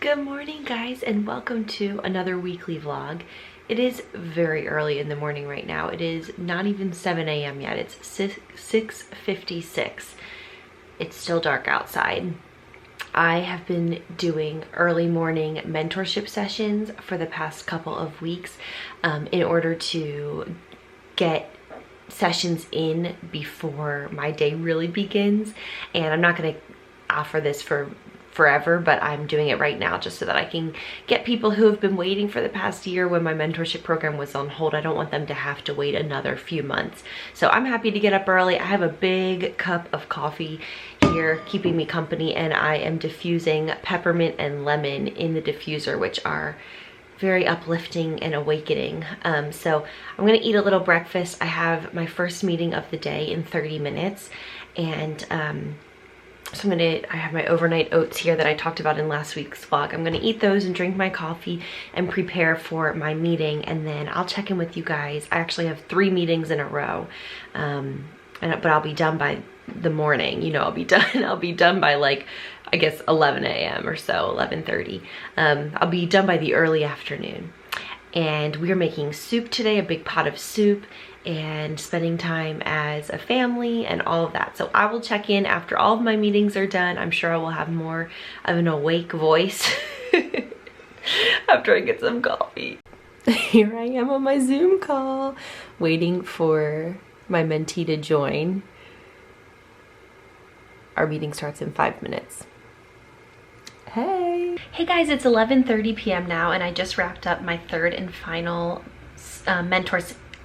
Good morning, guys, and welcome to another weekly vlog. It is very early in the morning right now. It is not even 7 a.m. yet. It's 6:56. It's still dark outside. I have been doing early morning mentorship sessions for the past couple of weeks in order to get sessions in before my day really begins. And I'm not going to offer this for forever, but I'm doing it right now just so that I can get people who have been waiting for the past year when my mentorship program was on hold. I don't want them to have to wait another few months. So I'm happy to get up early. I have a big cup of coffee here keeping me company, and I am diffusing peppermint and lemon in the diffuser, which are very uplifting and awakening. So I'm gonna eat a little breakfast. I have my first meeting of the day in 30 minutes, and so I have my overnight oats here that I talked about in last week's vlog. I'm gonna eat those and drink my coffee and prepare for my meeting, and then I'll check in with you guys. I actually have 3 meetings in a row, but I'll be done by the morning. You know, I'll be done by, like, I guess 11 a.m. or so, 11:30. I'll be done by the early afternoon. And we are making soup today, a big pot of soup, and spending time as a family and all of that. So I will check in after all of my meetings are done. I'm sure I will have more of an awake voice after I get some coffee. Here I am on my Zoom call, waiting for my mentee to join. Our meeting starts in 5 minutes. Hey guys, it's 11:30 p.m. now, and I just wrapped up my third and final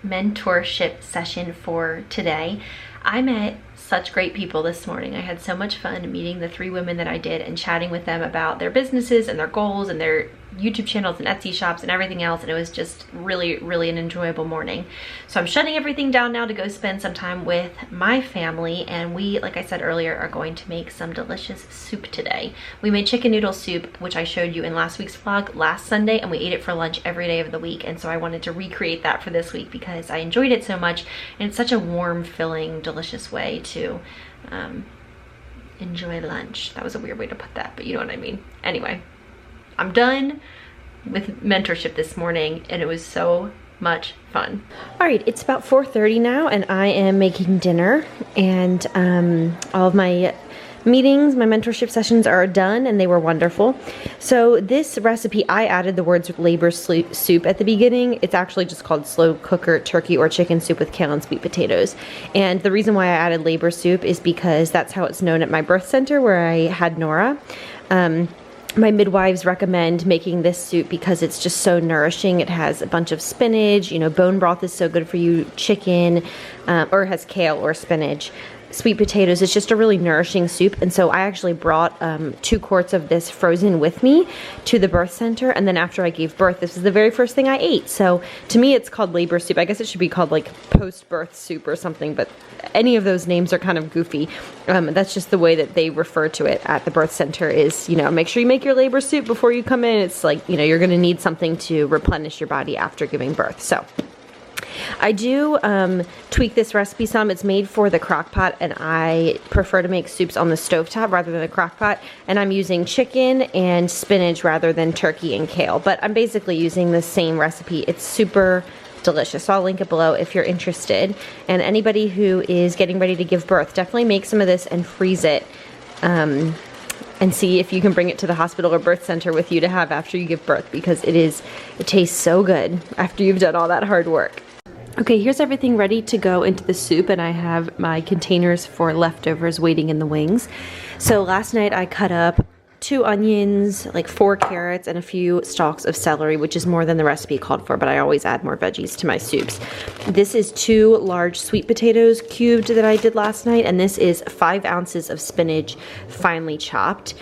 mentorship session for today. I met such great people this morning. I had so much fun meeting the 3 women that I did and chatting with them about their businesses and their goals and their YouTube channels and Etsy shops and everything else, and it was just really an enjoyable morning. So I'm shutting everything down now to go spend some time with my family, and we, like I said earlier, are going to make some delicious soup today. We made chicken noodle soup, which I showed you in last week's vlog last Sunday, and we ate it for lunch every day of the week, and so I wanted to recreate that for this week because I enjoyed it so much, and it's such a warm, filling, delicious way to enjoy lunch. That was a weird way to put that, but you know what I mean. Anyway, I'm done with mentorship this morning, and it was so much fun. All right, it's about 4:30 now, and I am making dinner, and all of my meetings, my mentorship sessions are done, and they were wonderful. So this recipe, I added the words labor soup at the beginning. It's actually just called slow cooker turkey or chicken soup with kale and sweet potatoes. And the reason why I added labor soup is because that's how it's known at my birth center where I had Nora. My midwives recommend making this soup because it's just so nourishing. It has a bunch of spinach, you know, bone broth is so good for you, chicken, or it has kale or spinach, sweet potatoes. It's just a really nourishing soup. And so I actually brought 2 quarts of this frozen with me to the birth center. And then after I gave birth, this is the very first thing I ate. So to me, it's called labor soup. I guess it should be called like post-birth soup or something, but any of those names are kind of goofy. That's just the way that they refer to it at the birth center is, you know, make sure you make your labor soup before you come in. It's like, you know, you're going to need something to replenish your body after giving birth. So I do tweak this recipe some. It's made for the crock pot, and I prefer to make soups on the stovetop rather than the crock pot. And I'm using chicken and spinach rather than turkey and kale. But I'm basically using the same recipe. It's super delicious. So I'll link it below if you're interested. And anybody who is getting ready to give birth, definitely make some of this and freeze it. And see if you can bring it to the hospital or birth center with you to have after you give birth, because it tastes so good after you've done all that hard work. Okay, here's everything ready to go into the soup, and I have my containers for leftovers waiting in the wings. So last night I cut up 2 onions, like 4 carrots, and a few stalks of celery, which is more than the recipe called for, but I always add more veggies to my soups. This is 2 large sweet potatoes cubed that I did last night, and this is 5 ounces of spinach finely chopped.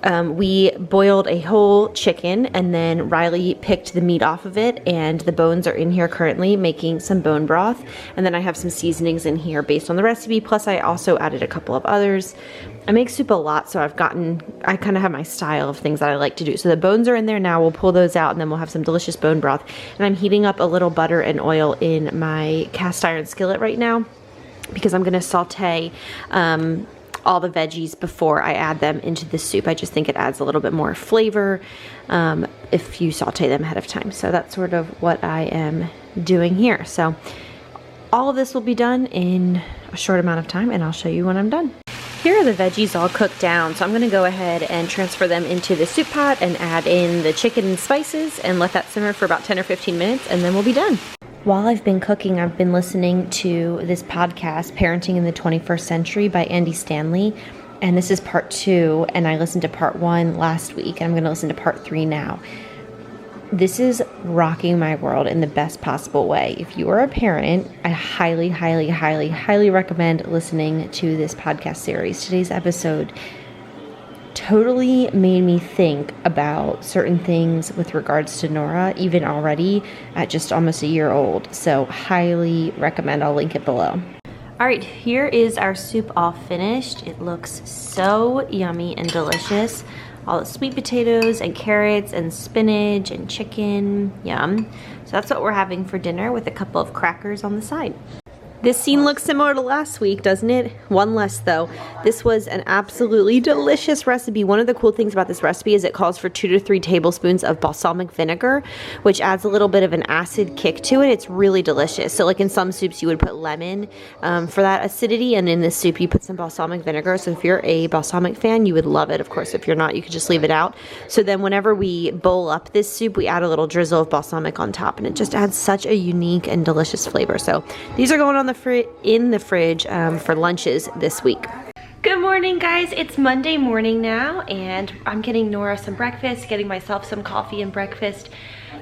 We boiled a whole chicken, and then Riley picked the meat off of it, and the bones are in here currently making some bone broth. And then I have some seasonings in here based on the recipe, plus I also added a couple of others. I make soup a lot, so I kind of have my style of things that I like to do. So the bones are in there now. We'll pull those out, and then we'll have some delicious bone broth. And I'm heating up a little butter and oil in my cast iron skillet right now because I'm going to saute all the veggies before I add them into the soup. I just think it adds a little bit more flavor if you saute them ahead of time. So that's sort of what I am doing here. So all of this will be done in a short amount of time, and I'll show you when I'm done. Here are the veggies all cooked down, so I'm gonna go ahead and transfer them into the soup pot and add in the chicken and spices and let that simmer for about 10 or 15 minutes, and then we'll be done. While I've been cooking, I've been listening to this podcast, Parenting in the 21st Century by Andy Stanley, and this is part 2, and I listened to part 1 last week, and I'm gonna listen to part 3 now. This is rocking my world in the best possible way. If you are a parent, I highly, highly, highly, highly recommend listening to this podcast series. Today's episode totally made me think about certain things with regards to Nora, even already at just almost a year old. So highly recommend. I'll link it below. All right, here is our soup all finished. It looks so yummy and delicious. All the sweet potatoes and carrots and spinach and chicken, yum. So that's what we're having for dinner with a couple of crackers on the side. This scene looks similar to last week, doesn't it? One less though. This was an absolutely delicious recipe. One of the cool things about this recipe is it calls for 2 to 3 tablespoons of balsamic vinegar, which adds a little bit of an acid kick to it. It's really delicious. So like in some soups you would put lemon for that acidity, and in this soup you put some balsamic vinegar. So if you're a balsamic fan, you would love it. Of course, if you're not, you could just leave it out. So then whenever we bowl up this soup, we add a little drizzle of balsamic on top, and it just adds such a unique and delicious flavor. So these are going on in the fridge for lunches this week. Good morning, guys. It's Monday morning now, and I'm getting Nora some breakfast, getting myself some coffee and breakfast.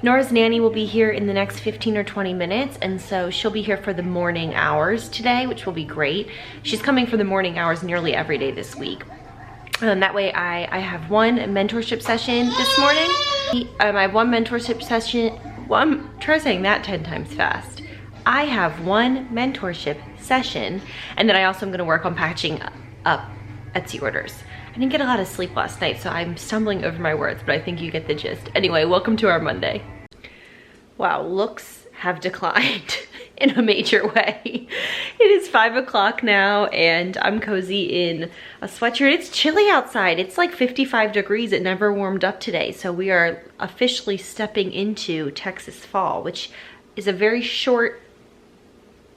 Nora's nanny will be here in the next 15 or 20 minutes, and so she'll be here for the morning hours today, which will be great. She's coming for the morning hours nearly every day this week. That way I have one mentorship session this morning. I have one mentorship session. Well, I'm trying saying that 10 times fast. I have one mentorship session, and then I also am gonna work on patching up Etsy orders. I didn't get a lot of sleep last night, so I'm stumbling over my words, but I think you get the gist. Anyway, welcome to our Monday. Wow, looks have declined in a major way. It is 5 o'clock now, and I'm cozy in a sweatshirt. It's chilly outside. It's like 55 degrees. It never warmed up today, so we are officially stepping into Texas fall, which is a very short,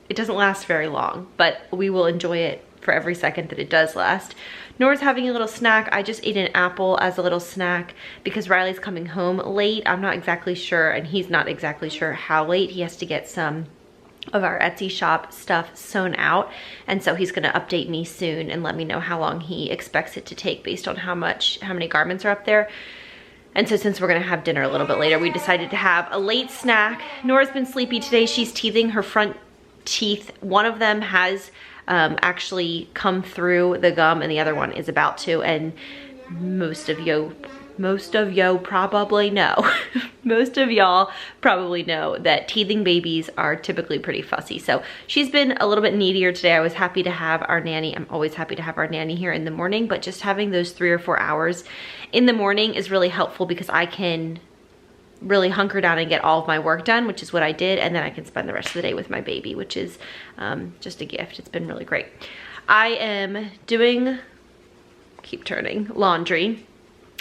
it doesn't last very long, but we will enjoy it for every second that it does last. Nora's having a little snack. I just ate an apple as a little snack because Riley's coming home late. I'm not exactly sure, and he's not exactly sure how late. He has to get some of our Etsy shop stuff sewn out, and so he's gonna update me soon and let me know how long he expects it to take based on how many garments are up there. And so since we're gonna have dinner a little bit later, we decided to have a late snack. Nora's been sleepy today. She's teething her front teeth. One of them has actually come through the gum, and the other one is about to, and most of you probably know most of y'all probably know that teething babies are typically pretty fussy. So she's been a little bit needier today. I was happy to have our nanny. I'm always happy to have our nanny here in the morning, but just having those 3 or 4 hours in the morning is really helpful because I can really hunker down and get all of my work done, which is what I did, and then I can spend the rest of the day with my baby, which is just a gift. It's been really great. I am doing, keep turning, laundry.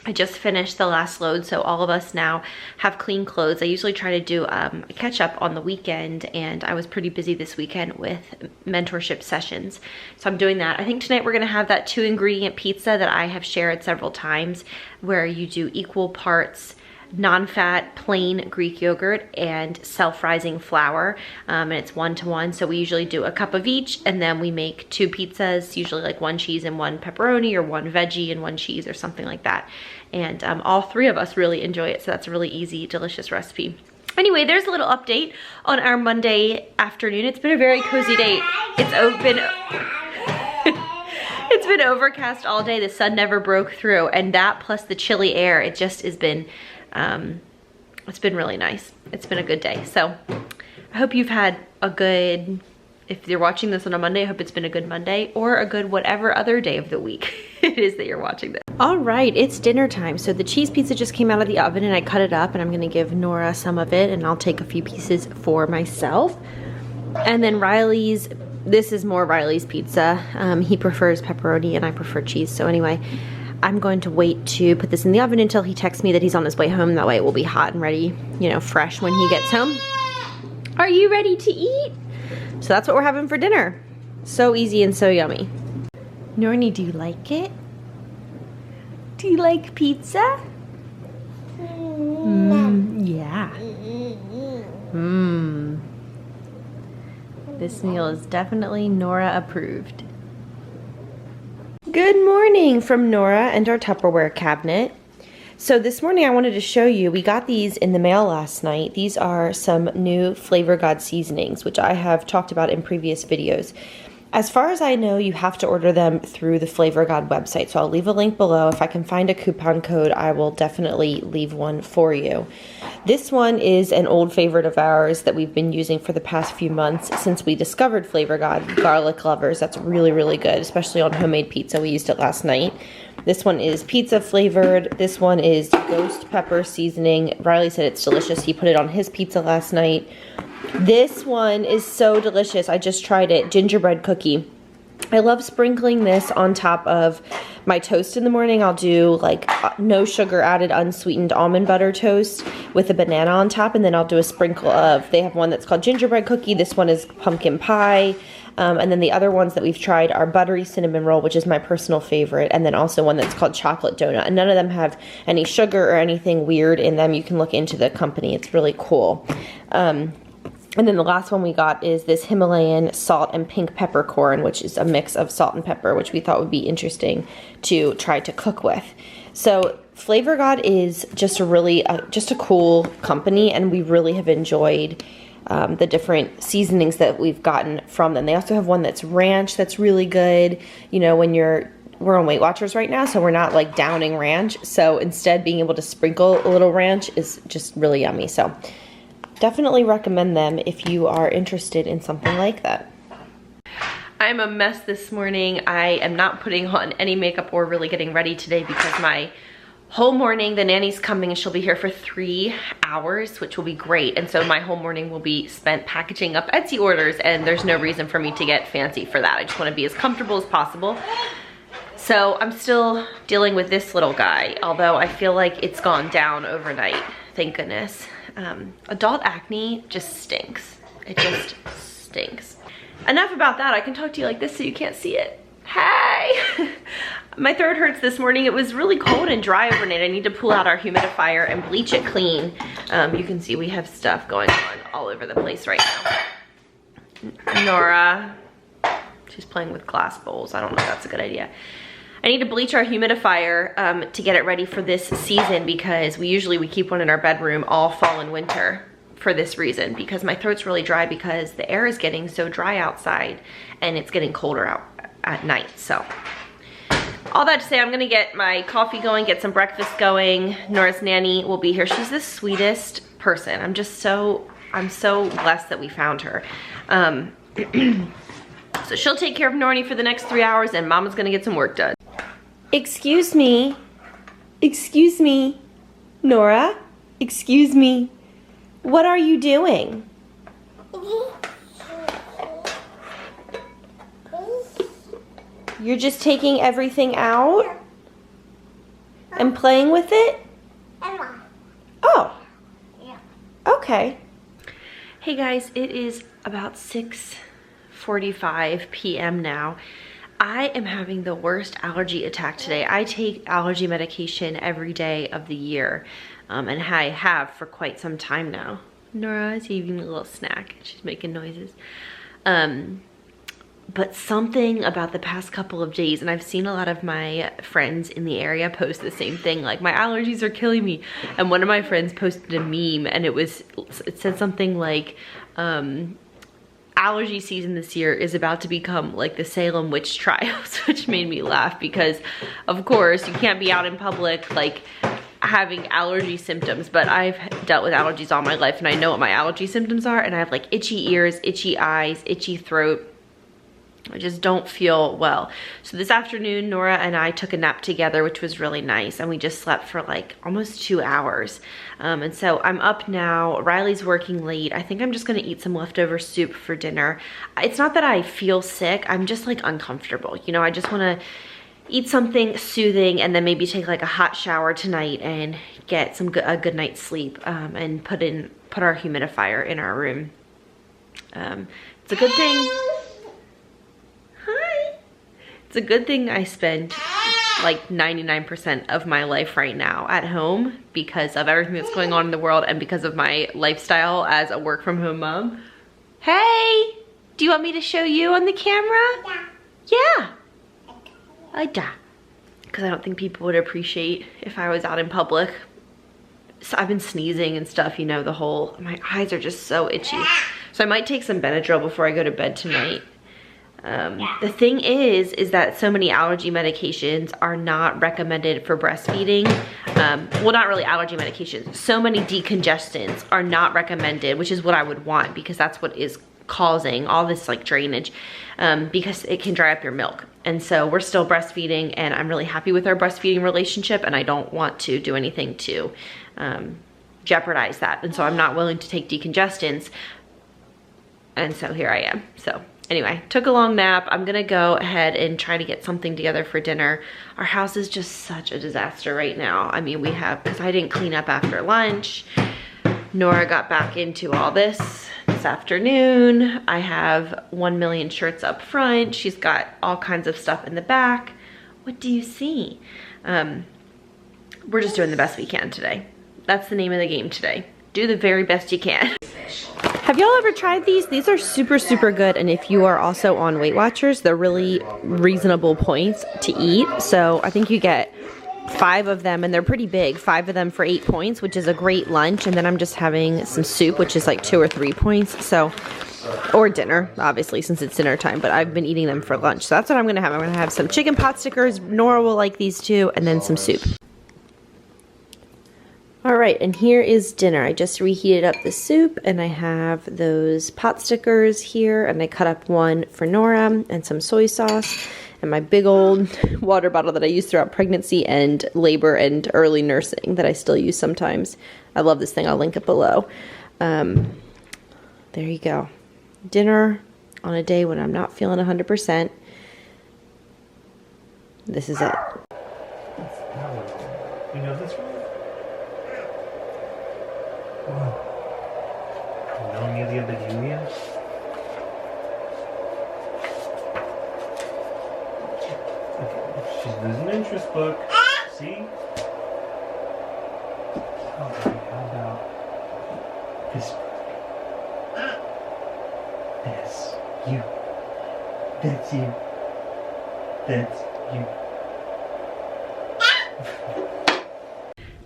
I just finished the last load, so all of us now have clean clothes. I usually try to do a catch up on the weekend, and I was pretty busy this weekend with mentorship sessions. So I'm doing that. I think tonight we're gonna have that 2-ingredient pizza that I have shared several times, where you do equal parts non-fat plain Greek yogurt and self-rising flour, and it's 1-to-1. So we usually do a cup of each, and then we make 2 pizzas, usually like 1 cheese and 1 pepperoni, or 1 veggie and 1 cheese, or something like that. And all 3 of us really enjoy it, so that's a really easy, delicious recipe. Anyway, there's a little update on our Monday afternoon. It's been a very cozy day. It's been overcast all day. The sun never broke through, and that plus the chilly air, it just has been it's been really nice. It's been a good day. So I hope you've had a good, if you're watching this on a Monday, I hope it's been a good Monday, or a good whatever other day of the week it is that you're watching this. All right, it's dinner time. So the cheese pizza just came out of the oven, and I cut it up, and I'm gonna give Nora some of it, and I'll take a few pieces for myself. And then Riley's this is more Riley's pizza. He prefers pepperoni and I prefer cheese. So anyway, I'm going to wait to put this in the oven until he texts me that he's on his way home. That way it will be hot and ready, you know, fresh when he gets home. Are you ready to eat? So that's what we're having for dinner. So easy and so yummy. Nornie, do you like it? Do you like pizza? Yeah. This meal is definitely Nora approved. Good morning from Nora and our Tupperware cabinet. So this morning I wanted to show you, we got these in the mail last night. These are some new Flavor God seasonings, which I have talked about in previous videos. As far as I know, you have to order them through the Flavor God website. So I'll leave a link below. If I can find a coupon code, I will definitely leave one for you. This one is an old favorite of ours that we've been using for the past few months since we discovered Flavor God. Garlic lovers, that's really, really good, especially on homemade pizza. We used it last night. This one is pizza flavored. This one is ghost pepper seasoning. Riley said it's delicious. He put it on his pizza last night. This one is so delicious. I just tried it. Gingerbread cookie. I love sprinkling this on top of my toast in the morning. I'll do like no sugar added unsweetened almond butter toast with a banana on top, and then I'll do a sprinkle of, they have one that's called gingerbread cookie. This one is pumpkin pie. And then the other ones that we've tried are buttery cinnamon roll, which is my personal favorite, and then also one that's called chocolate donut. And none of them have any sugar or anything weird in them. You can look into the company. It's really cool. And then the last one we got is this Himalayan salt and pink peppercorn, which is a mix of salt and pepper, which we thought would be interesting to try to cook with. So Flavor God is just a really, just a cool company, and we really have enjoyed the different seasonings that we've gotten from them. They also have one that's ranch that's really good. You know, when we're on Weight Watchers right now, so we're not like downing ranch. So instead, being able to sprinkle a little ranch is just really yummy. So definitely recommend them if you are interested in something like that. I'm a mess this morning. I am not putting on any makeup or really getting ready today because my whole morning, the nanny's coming and she'll be here for 3 hours, which will be great. And so my whole morning will be spent packaging up Etsy orders, and there's no reason for me to get fancy for that. I just want to be as comfortable as possible. So I'm still dealing with this little guy, although I feel like it's gone down overnight, thank goodness. Adult acne just stinks. It just stinks. Enough about that. I can talk to you like this so you can't see it. Hey! My throat hurts this morning. It was really cold and dry overnight. I need to pull out our humidifier and bleach it clean. You can see we have stuff going on all over the place right now. Nora, she's playing with glass bowls. I don't know if that's a good idea. I need to bleach our humidifier to get it ready for this season, because we keep one in our bedroom all fall and winter for this reason, because my throat's really dry because the air is getting so dry outside and it's getting colder out at night. So all that to say, I'm gonna get my coffee going, get some breakfast going. Nora's nanny will be here. She's the sweetest person. I'm so blessed that we found her. So she'll take care of Nornie for the next 3 hours, and Mama's gonna get some work done. Excuse me, Nora, excuse me, what are you doing? You're just taking everything out and playing with it? Oh, okay. Hey guys, it is about 6:45 p.m. now. I am having the worst allergy attack today. I take allergy medication every day of the year, and I have for quite some time now. Nora is eating a little snack. She's making noises. But something about the past couple of days, and I've seen a lot of my friends in the area post the same thing, like, my allergies are killing me. And one of my friends posted a meme, and it said something like, allergy season this year is about to become like the Salem witch trials, which made me laugh because, of course, you can't be out in public like having allergy symptoms, but I've dealt with allergies all my life and I know what my allergy symptoms are, and I have like itchy ears, itchy eyes, itchy throat. I just don't feel well. So this afternoon, Nora and I took a nap together, which was really nice. And we just slept for like almost 2 hours. And so I'm up now. Riley's working late. I think I'm just gonna eat some leftover soup for dinner. It's not that I feel sick. I'm just like uncomfortable. You know, I just wanna eat something soothing and then maybe take like a hot shower tonight and get a good night's sleep, and put our humidifier in our room. It's a good thing. Hi. It's a good thing I spend like 99% of my life right now at home because of everything that's going on in the world and because of my lifestyle as a work from home mom. Hey, do you want me to show you on the camera? Yeah. Yeah. Because I don't think people would appreciate if I was out in public. So I've been sneezing and stuff, you know, my eyes are just so itchy. So I might take some Benadryl before I go to bed tonight. The thing is that so many allergy medications are not recommended for breastfeeding. Well, not really allergy medications. So many decongestants are not recommended, which is what I would want because that's what is causing all this like drainage, because it can dry up your milk. And so we're still breastfeeding and I'm really happy with our breastfeeding relationship and I don't want to do anything to jeopardize that. And so I'm not willing to take decongestants. And so here I am. So anyway, took a long nap. I'm gonna go ahead and try to get something together for dinner. Our house is just such a disaster right now. I mean, because I didn't clean up after lunch. Nora got back into all this afternoon. I have 1 million shirts up front. She's got all kinds of stuff in the back. What do you see? We're just doing the best we can today. That's the name of the game today. Do the very best you can. Have y'all ever tried these? These are super, super good. And if you are also on Weight Watchers, they're really reasonable points to eat. So I think you get 5 of them and they're pretty big. 5 of them for 8 points, which is a great lunch. And then I'm just having some soup, which is like 2 or 3 points. So, or dinner, obviously, since it's dinner time, but I've been eating them for lunch. So that's what I'm gonna have. I'm gonna have some chicken pot stickers. Nora will like these too, and then some soup. All right, and here is dinner. I just reheated up the soup and I have those pot stickers here and I cut up one for Nora and some soy sauce and my big old water bottle that I use throughout pregnancy and labor and early nursing that I still use sometimes. I love this thing. I'll link it below. There you go. Dinner on a day when I'm not feeling 100%. This is it. You know this one? Amelia Bedelia? Okay, she's losing interest, book. See? Okay, how about this? That's you. That's you. That's you.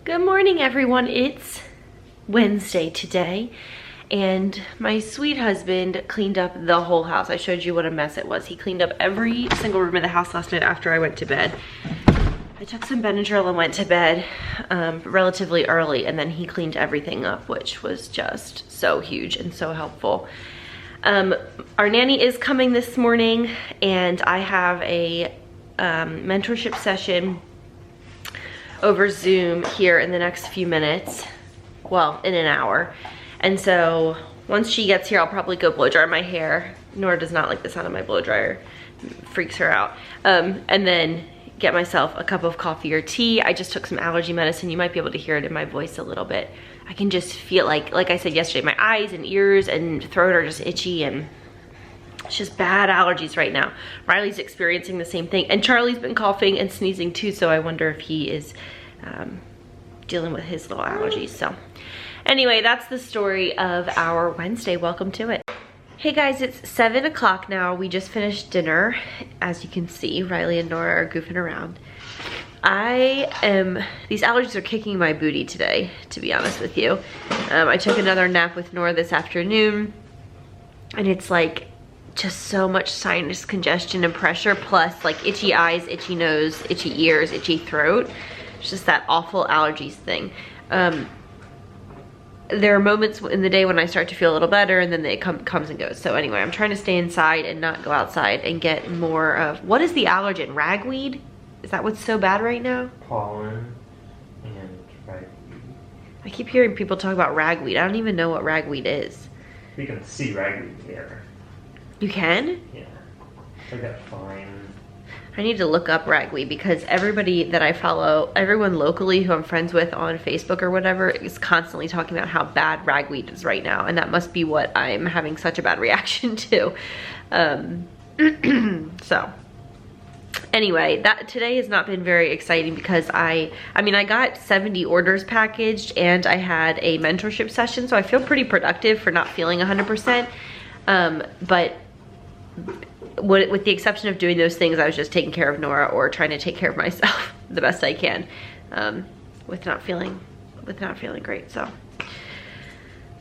Good morning, everyone. It's Wednesday today, and my sweet husband cleaned up the whole house. I showed you what a mess it was. He cleaned up every single room in the house last night after I went to bed. I took some Benadryl and went to bed relatively early, and then he cleaned everything up, which was just so huge and so helpful. Our nanny is coming this morning, and I have a mentorship session over Zoom here in the next few minutes. Well, in an hour. And so once she gets here, I'll probably go blow dry my hair. Nora does not like the sound of my blow dryer. Freaks her out. And then get myself a cup of coffee or tea. I just took some allergy medicine. You might be able to hear it in my voice a little bit. I can just feel like I said yesterday, my eyes and ears and throat are just itchy and it's just bad allergies right now. Riley's experiencing the same thing. And Charlie's been coughing and sneezing too, so I wonder if he is dealing with his little allergies. So anyway, that's the story of our Wednesday. Welcome to it. Hey guys, it's 7 o'clock now. We just finished dinner. As you can see, Riley and Nora are goofing around. These allergies are kicking my booty today, to be honest with you. I took another nap with Nora this afternoon, and it's like just so much sinus congestion and pressure, plus like itchy eyes, itchy nose, itchy ears, itchy throat. It's just that awful allergies thing. there are moments in the day when I start to feel a little better, and then it comes and goes. So anyway, I'm trying to stay inside and not go outside and get more of, what is the allergen? Ragweed? Is that what's so bad right now? Pollen and ragweed. I keep hearing people talk about ragweed. I don't even know what ragweed is. You can see ragweed here. You can? Yeah. It's like that fine. I need to look up ragweed because everybody that I follow, everyone locally who I'm friends with on Facebook or whatever, is constantly talking about how bad ragweed is right now, and that must be what I'm having such a bad reaction to. So anyway, that today has not been very exciting because I mean I got 70 orders packaged and I had a mentorship session, so I feel pretty productive for not feeling 100%. But with the exception of doing those things, I was just taking care of Nora or trying to take care of myself the best I can, with not feeling great. So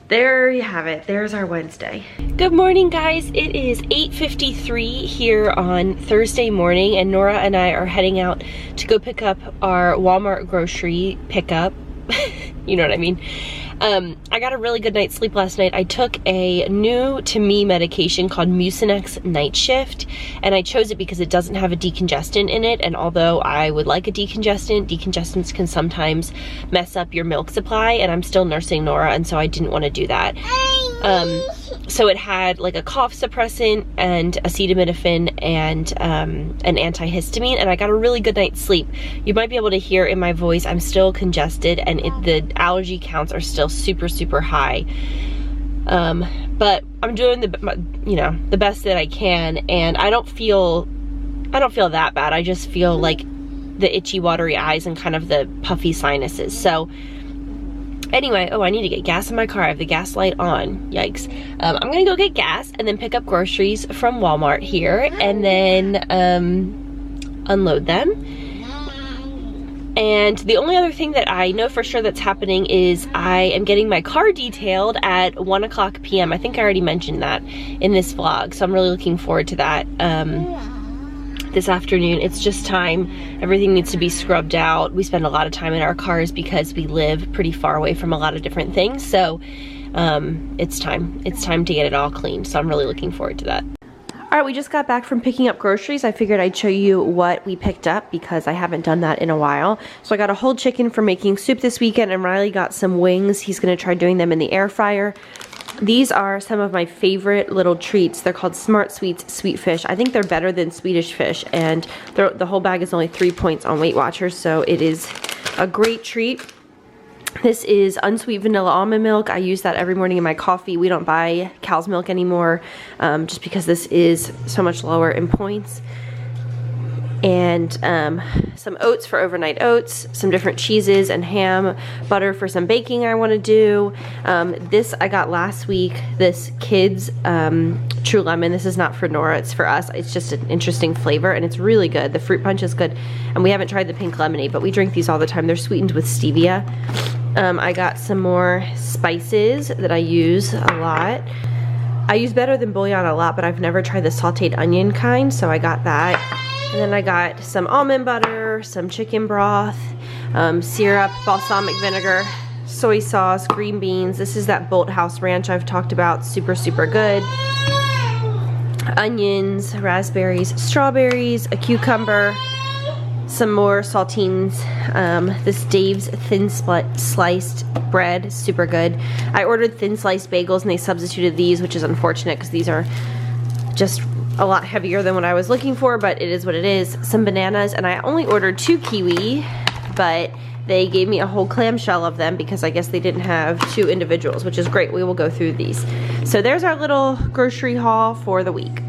there you have it. There's our Wednesday. Good morning, guys. It is 8:53 here on Thursday morning, and Nora and I are heading out to go pick up our Walmart grocery pickup. You know what I mean? I got a really good night's sleep last night. I took a new to me medication called Mucinex Night Shift, and I chose it because it doesn't have a decongestant in it, and although I would like a decongestant, decongestants can sometimes mess up your milk supply, and I'm still nursing Nora, and so I didn't want to do that. So it had like a cough suppressant and acetaminophen and an antihistamine, and I got a really good night's sleep. You might be able to hear in my voice I'm still congested, and the allergy counts are still super high. But I'm doing the best that I can, and I don't feel that bad. I just feel like the itchy watery eyes and kind of the puffy sinuses. So anyway, oh, I need to get gas in my car. I have the gas light on. Yikes. I'm gonna go get gas and then pick up groceries from Walmart here and then unload them. And the only other thing that I know for sure that's happening is I am getting my car detailed at 1:00 p.m. I think I already mentioned that in this vlog, so I'm really looking forward to that. This afternoon. It's just time. Everything needs to be scrubbed out. We spend a lot of time in our cars because we live pretty far away from a lot of different things, so it's time to get it all cleaned, so I'm really looking forward to that. All right, we just got back from picking up groceries. I figured I'd show you what we picked up because I haven't done that in a while. So I got a whole chicken for making soup this weekend, and Riley got some wings. He's gonna try doing them in the air fryer. These are some of my favorite little treats. They're called Smart Sweets Sweet Fish. I think they're better than Swedish Fish, and the whole bag is only 3 points on Weight Watchers, so it is a great treat. This is unsweet vanilla almond milk. I use that every morning in my coffee. We don't buy cow's milk anymore, just because this is so much lower in points. And some oats for overnight oats, some different cheeses and ham, butter for some baking I want to do. This I got last week, this Kids True Lemon. This is not for Nora, it's for us. It's just an interesting flavor and it's really good. The fruit punch is good, and we haven't tried the pink lemonade, but we drink these all the time. They're sweetened with stevia. I got some more spices that I use a lot. I use Better Than Bouillon a lot, but I've never tried the sauteed onion kind, so I got that. And then I got some almond butter, some chicken broth, syrup, balsamic vinegar, soy sauce, green beans. This is that Bolt House Ranch I've talked about, super good. Onions, raspberries, strawberries, a cucumber, some more saltines, this Dave's thin sliced bread, super good. I ordered thin sliced bagels and they substituted these, which is unfortunate because these are just a lot heavier than what I was looking for, but it is what it is. Some bananas, and I only ordered 2 kiwi, but they gave me a whole clamshell of them because I guess they didn't have 2 individuals, which is great. We will go through these. So there's our little grocery haul for the week.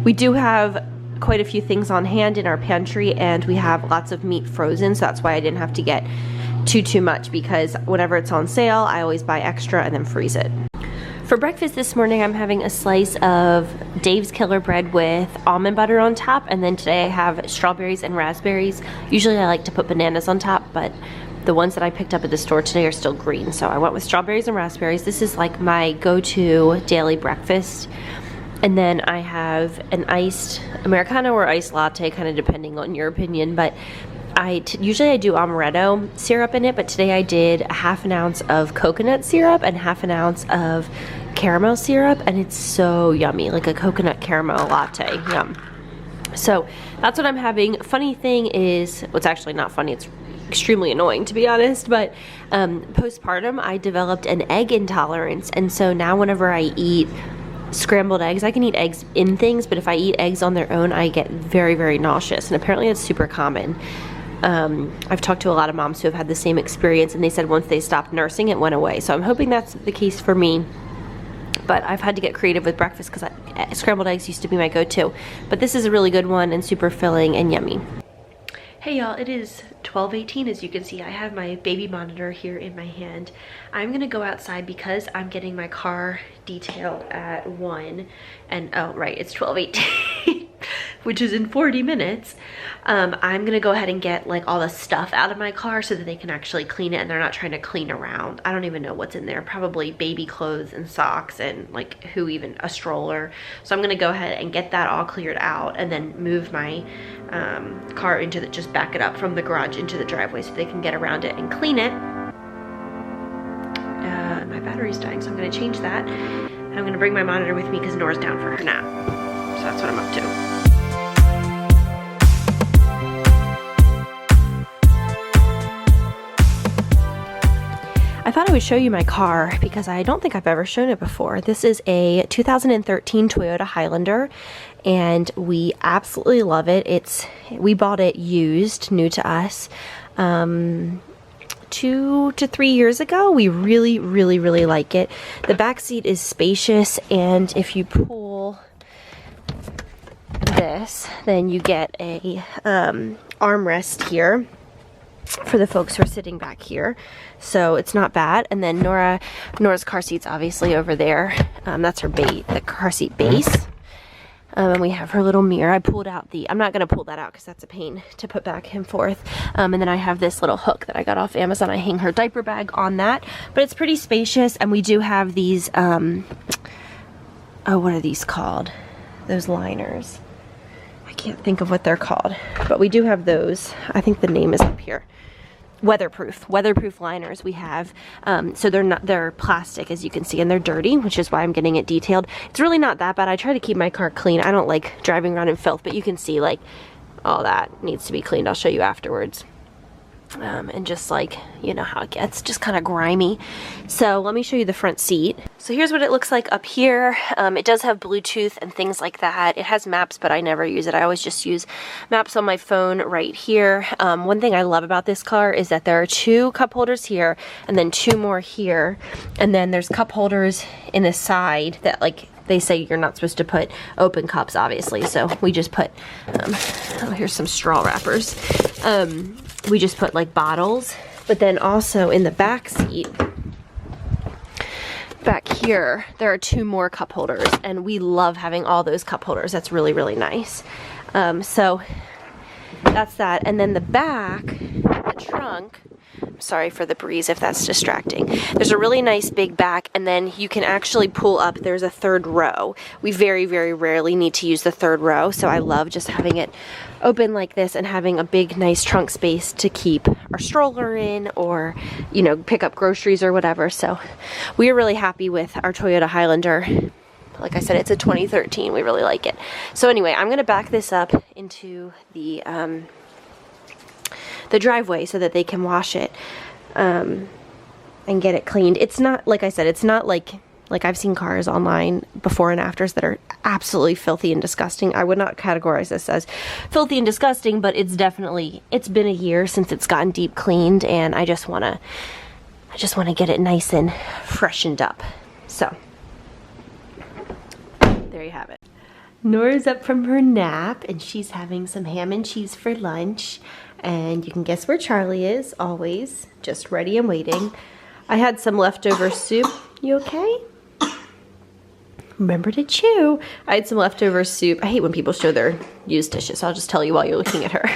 We do have quite a few things on hand in our pantry, and we have lots of meat frozen, so that's why I didn't have to get too much, because whenever it's on sale, I always buy extra and then freeze it. For breakfast this morning, I'm having a slice of Dave's Killer Bread with almond butter on top, and then today I have strawberries and raspberries. Usually I like to put bananas on top, but the ones that I picked up at the store today are still green, so I went with strawberries and raspberries. This is like my go-to daily breakfast. And then I have an iced Americano or iced latte, kind of depending on your opinion, but Usually I do amaretto syrup in it, but today I did a half an ounce of coconut syrup and half an ounce of caramel syrup, and it's so yummy, like a coconut caramel latte. Yum. So that's what I'm having. Funny thing is, well, it's actually not funny, it's extremely annoying to be honest, but postpartum I developed an egg intolerance, and so now whenever I eat scrambled eggs, I can eat eggs in things, but if I eat eggs on their own, I get very, very nauseous, and apparently it's super common. I've talked to a lot of moms who have had the same experience, and they said once they stopped nursing, it went away. So I'm hoping that's the case for me. But I've had to get creative with breakfast because scrambled eggs used to be my go-to. But this is a really good one and super filling and yummy. Hey y'all, it is 12:18. As you can see, I have my baby monitor here in my hand. I'm gonna go outside because I'm getting my car detailed at 1. And oh right, it's 12:18. Which is in 40 minutes. I'm gonna go ahead and get like all the stuff out of my car so that they can actually clean it and they're not trying to clean around. I don't even know what's in there. Probably baby clothes and socks and like a stroller. So I'm gonna go ahead and get that all cleared out and then move my car just back it up from the garage into the driveway so they can get around it and clean it. My battery's dying, so I'm gonna change that. And I'm gonna bring my monitor with me because Nora's down for her nap. So that's what I'm up to. I thought I would show you my car because I don't think I've ever shown it before. This is a 2013 Toyota Highlander, and we absolutely love it. We bought it used, new to us, 2 to 3 years ago. We really, really, really like it. The back seat is spacious, and if you pull this, then you get a armrest here for the folks who are sitting back here, so it's not bad. And then Nora's car seat's obviously over there. That's her the car seat base. And we have her little mirror. I pulled out I'm not gonna pull that out because that's a pain to put back and forth. And then I have this little hook that I got off Amazon. I hang her diaper bag on that, but it's pretty spacious. And we do have these oh, what are these called? Those liners. I can't think of what they're called, but we do have those. I think the name is up here. Weatherproof liners we have. So they're plastic, as you can see, and they're dirty, which is why I'm getting it detailed. It's really not that bad. I try to keep my car clean. I don't like driving around in filth, but you can see like all that needs to be cleaned. I'll show you afterwards. And just like, you know how it gets, just kind of grimy. So let me show you the front seat. So here's what it looks like up here. It does have Bluetooth and things like that. It has maps, but I never use it. I always just use maps on my phone right here. One thing I love about this car is that there are 2 cup holders here and then 2 more here. And then there's cup holders in the side that like, they say you're not supposed to put open cups, obviously. So we just put, oh, here's some straw wrappers. We just put like bottles, but then also in the back seat, back here, there are 2 more cup holders, and we love having all those cup holders. That's really, really nice. So that's that. And then the back, the trunk, sorry for the breeze if that's distracting. There's a really nice big back, and then you can actually pull up. There's a 3rd row. We very, very rarely need to use the 3rd row, so I love just having it open like this and having a big, nice trunk space to keep our stroller in, or, you know, pick up groceries or whatever. So we are really happy with our Toyota Highlander. Like I said, it's a 2013. We really like it. So anyway, I'm going to back this up into the driveway so that they can wash it and get it cleaned. It's not, like I said, it's not like I've seen cars online before and afters that are absolutely filthy and disgusting. I would not categorize this as filthy and disgusting, but it's been a year since it's gotten deep cleaned, and I just want to get it nice and freshened up. So there you have it. Nora's up from her nap, and she's having some ham and cheese for lunch. And you can guess where Charlie is, always, just ready and waiting. I had some leftover soup. You okay? Remember to chew. I had some leftover soup. I hate when people show their used dishes, so I'll just tell you while you're looking at her.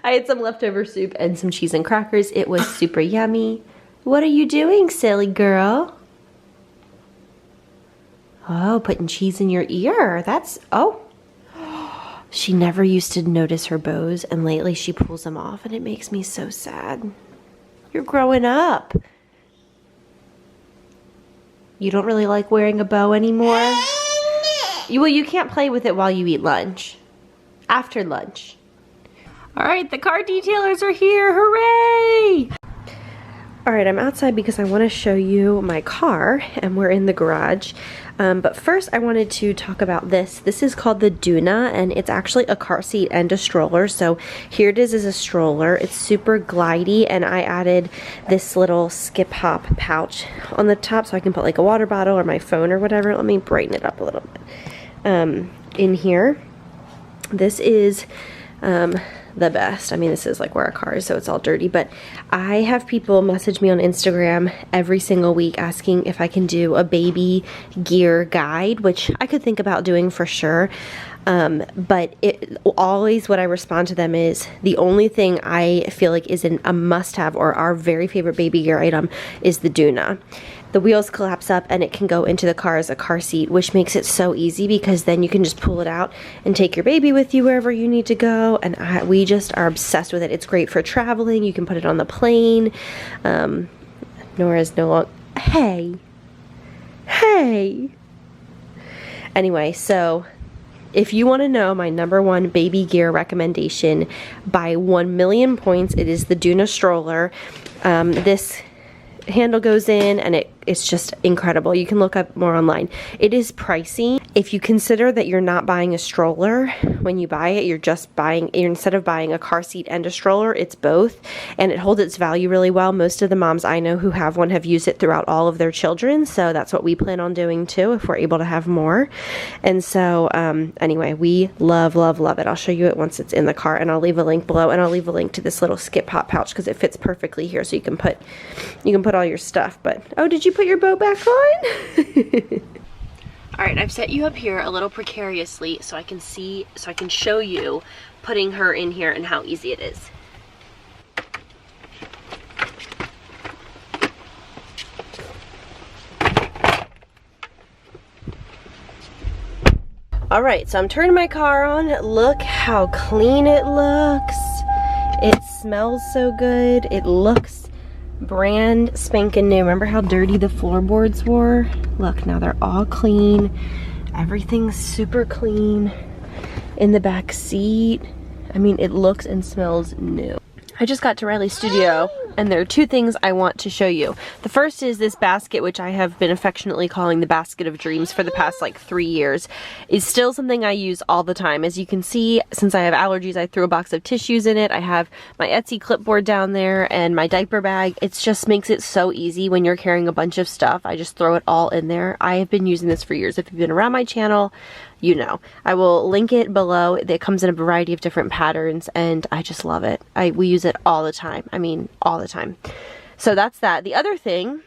I had some leftover soup and some cheese and crackers. It was super yummy. What are you doing, silly girl? Oh, putting cheese in your ear. Oh. She never used to notice her bows, and lately she pulls them off, and it makes me so sad. You're growing up. You don't really like wearing a bow anymore? Well, you can't play with it while you eat lunch. After lunch. All right, the car detailers are here. Hooray! All right, I'm outside because I want to show you my car, and we're in the garage. But first I wanted to talk about this. This is called the Duna, and it's actually a car seat and a stroller. So here it is as a stroller. It's super glidey, and I added this little skip hop pouch on the top so I can put like a water bottle or my phone or whatever. Let me brighten it up a little bit. In here, this is the best. I mean, this is like where a car is, so it's all dirty, but I have people message me on Instagram every single week asking if I can do a baby gear guide, which I could think about doing for sure. But it always, what I respond to them is the only thing I feel like is a must-have or our very favorite baby gear item is the Duna. The wheels collapse up and it can go into the car as a car seat, which makes it so easy because then you can just pull it out and take your baby with you wherever you need to go. And we just are obsessed with it. It's great for traveling. You can put it on the plane. Nora's no longer... Hey. Anyway, so if you want to know my #1 baby gear recommendation by 1 million points, it is the Duna stroller. This handle goes in and it's just incredible. You can look up more online. It is pricey. If you consider that you're not buying a stroller when you buy it, you're just buying, instead of buying a car seat and a stroller, it's both, and it holds its value really well. Most of the moms I know who have one have used it throughout all of their children, so that's what we plan on doing too if we're able to have more. And so anyway, we love it. I'll show you it once it's in the car, and I'll leave a link below, and I'll leave a link to this little skip hop pouch because it fits perfectly here, so you can put all your stuff. But oh, did you put your bow back on? All right, I've set you up here a little precariously so I can show you putting her in here and how easy it is. All right, so I'm turning my car on. Look how clean it looks. It smells so good. It looks brand spanking new. Remember how dirty the floorboards were? Look, now they're all clean. Everything's super clean in the back seat. I mean, it looks and smells new. I just got to Riley's studio, and there are two things I want to show you. The first is this basket, which I have been affectionately calling the basket of dreams for the past like 3 years. Is still something I use all the time. As you can see, since I have allergies, I threw a box of tissues in it. I have my Etsy clipboard down there and my diaper bag. It just makes it so easy when you're carrying a bunch of stuff. I just throw it all in there. I have been using this for years. If you've been around my channel, you know. I will link it below. It comes in a variety of different patterns, and I just love it. We use it all the time. I mean, all the time. So that's that. The other thing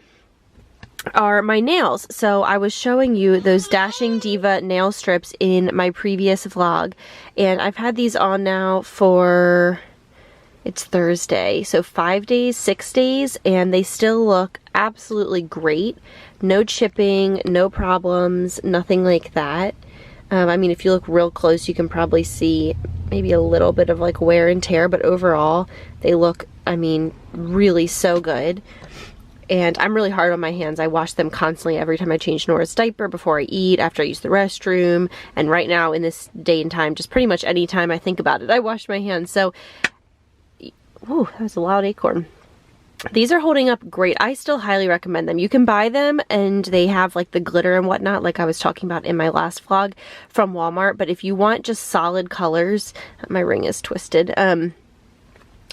are my nails. So I was showing you those Dashing Diva nail strips in my previous vlog, and I've had these on now for, it's Thursday, so 5 days, 6 days, and they still look absolutely great. No chipping, no problems, nothing like that. I mean, if you look real close, you can probably see maybe a little bit of like wear and tear, but overall they look, I mean, really so good. And I'm really hard on my hands. I wash them constantly every time I change Nora's diaper, before I eat, after I use the restroom, and right now in this day and time, just pretty much any time I think about it, I wash my hands. So, ooh, that was a loud acorn. These are holding up great. I still highly recommend them. You can buy them, and they have like the glitter and whatnot, like I was talking about in my last vlog, from Walmart. But if you want just solid colors, my ring is twisted,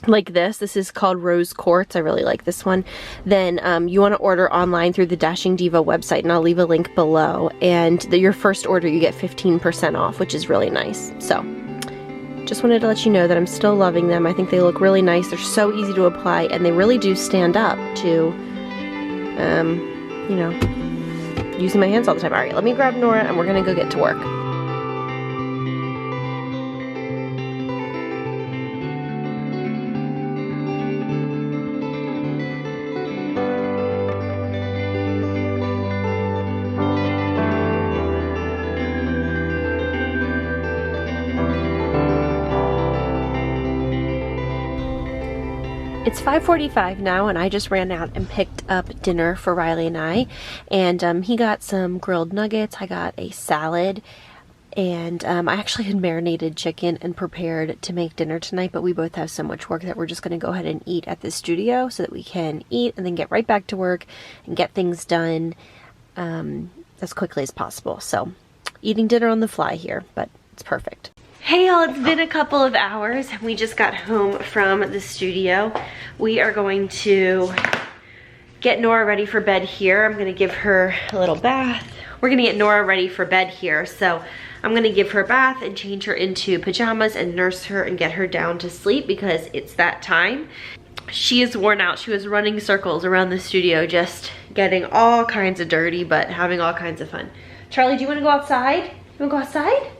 like this is called Rose Quartz. I really like this one. Then you want to order online through the Dashing Diva website, and I'll leave a link below. And your first order, you get 15% off, which is really nice. So just wanted to let you know that I'm still loving them. I think they look really nice. They're so easy to apply, and they really do stand up to, you know, using my hands all the time. All right, let me grab Nora, and we're gonna go get to work. It's 5:45 now, and I just ran out and picked up dinner for Riley and I. And he got some grilled nuggets, I got a salad, and I actually had marinated chicken and prepared to make dinner tonight, but we both have so much work that we're just going to go ahead and eat at the studio so that we can eat and then get right back to work and get things done as quickly as possible. So eating dinner on the fly here, but it's perfect. Hey y'all, it's been a couple of hours. We just got home from the studio. We are going to get Nora ready for bed here. I'm gonna give her a little bath. We're gonna get Nora ready for bed here. So I'm gonna give her a bath and change her into pajamas and nurse her and get her down to sleep because it's that time. She is worn out. She was running circles around the studio, just getting all kinds of dirty, but having all kinds of fun. Charlie, do you wanna go outside? You wanna go outside?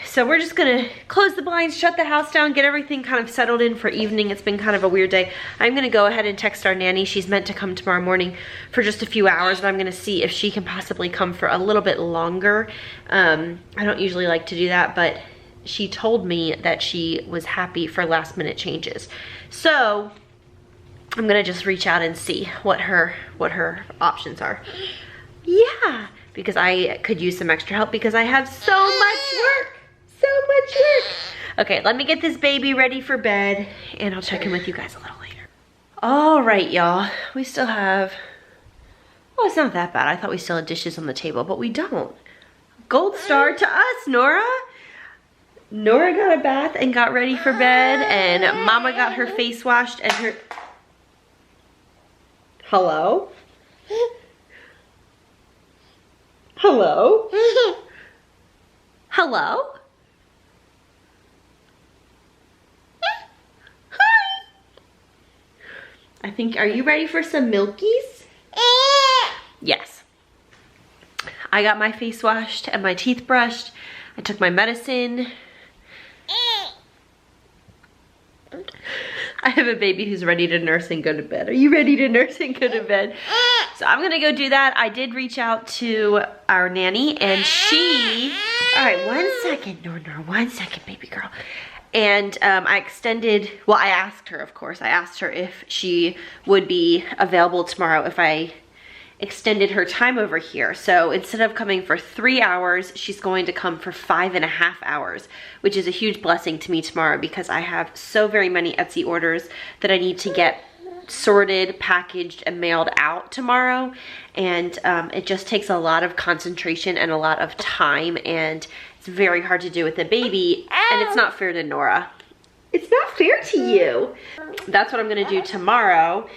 So we're just gonna close the blinds, shut the house down, get everything kind of settled in for evening. It's been kind of a weird day. I'm gonna go ahead and text our nanny. She's meant to come tomorrow morning for just a few hours, and I'm gonna see if she can possibly come for a little bit longer. I don't usually like to do that, but she told me that she was happy for last minute changes. So I'm gonna just reach out and see what her options are. Yeah. Because I could use some extra help because I have so much work. So much work. Okay, let me get this baby ready for bed and I'll check in with you guys a little later. All right, y'all. We still have, oh, it's not that bad. I thought we still had dishes on the table, but we don't. Gold star to us, Nora. Nora got a bath and got ready for bed, and Mama got her face washed and her, hello? Hello? Hello? Hi. I think, are you ready for some milkies? Yes. I got my face washed and my teeth brushed. I took my medicine. I have a baby who's ready to nurse and go to bed. Are you ready to nurse and go to bed? So I'm gonna go do that. I did reach out to our nanny and she, all right, 1 second, Nora, 1 second, baby girl. And I extended, well, I asked her, of course. I asked her if she would be available tomorrow if I extended her time over here. So instead of coming for 3 hours, she's going to come for 5.5 hours, which is a huge blessing to me tomorrow because I have so very many Etsy orders that I need to get sorted, packaged, and mailed out tomorrow. And it just takes a lot of concentration and a lot of time, and it's very hard to do with a baby, and it's not fair to Nora. It's not fair to you. That's what I'm gonna do tomorrow.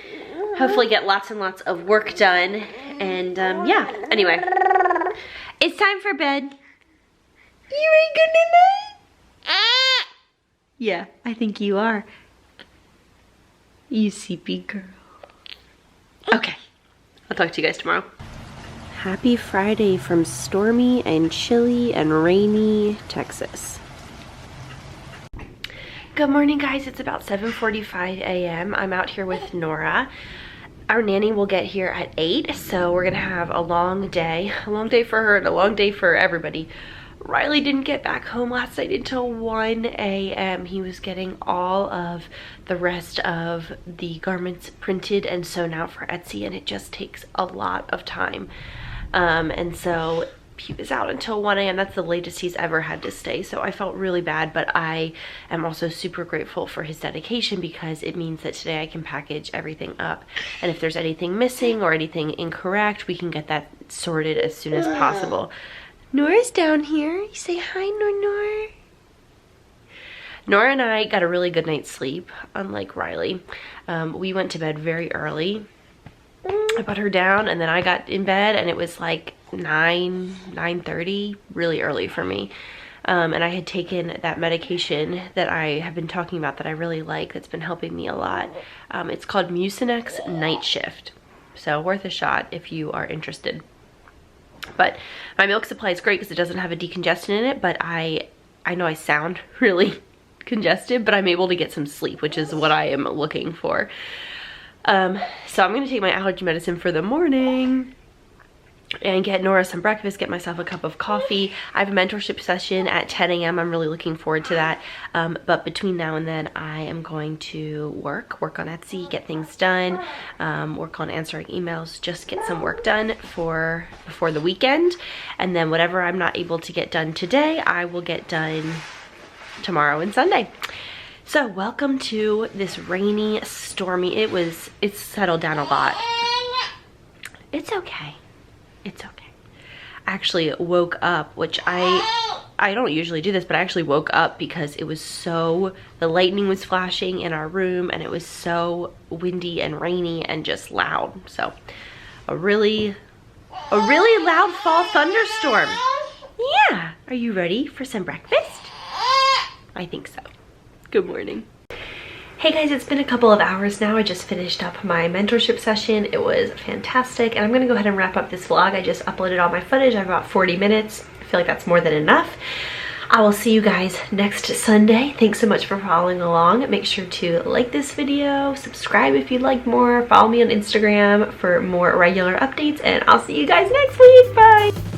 Hopefully get lots and lots of work done. And yeah, anyway. It's time for bed. You ain't good tonight? Yeah, I think you are. You sleepy girl. Okay, I'll talk to you guys tomorrow. Happy Friday from stormy and chilly and rainy Texas. Good morning, guys. It's about 7:45 a.m. I'm out here with Nora. Our nanny will get here at 8, so we're gonna have a long day for her and a long day for everybody. Riley didn't get back home last night until 1 a.m. He was getting all of the rest of the garments printed and sewn out for Etsy, and it just takes a lot of time. And so he was out until 1 a.m. That's the latest he's ever had to stay. So I felt really bad, but I am also super grateful for his dedication because it means that today I can package everything up. And if there's anything missing or anything incorrect, we can get that sorted as soon as possible. Nora's down here. You say hi, Nora. Nora and I got a really good night's sleep, unlike Riley. We went to bed very early. I put her down and then I got in bed and it was like 9:30, really early for me. And I had taken that medication that I have been talking about that I really like, that's been helping me a lot. It's called Mucinex Night Shift. So worth a shot if you are interested. But my milk supply is great because it doesn't have a decongestant in it, but I know I sound really congested, but I'm able to get some sleep, which is what I am looking for. So I'm gonna take my allergy medicine for the morning. and get Nora some breakfast, get myself a cup of coffee. I have a mentorship session at 10 a.m. I'm really looking forward to that. But between now and then, I am going to work on Etsy, get things done, work on answering emails, just get some work done before the weekend. And then whatever I'm not able to get done today, I will get done tomorrow and Sunday. So welcome to this rainy, stormy, it's settled down a lot. It's okay. It's okay. I actually woke up, which I don't usually do this, but I actually woke up because it was the lightning was flashing in our room and it was so windy and rainy and just loud. So a really loud fall thunderstorm. Yeah. Are you ready for some breakfast? I think so. Good morning. Hey guys, it's been a couple of hours now. I just finished up my mentorship session. It was fantastic, and I'm gonna go ahead and wrap up this vlog. I just uploaded all my footage. I have about 40 minutes. I feel like that's more than enough. I will see you guys next Sunday. Thanks so much for following along. Make sure to like this video, subscribe if you'd like more, follow me on Instagram for more regular updates, and I'll see you guys next week. Bye!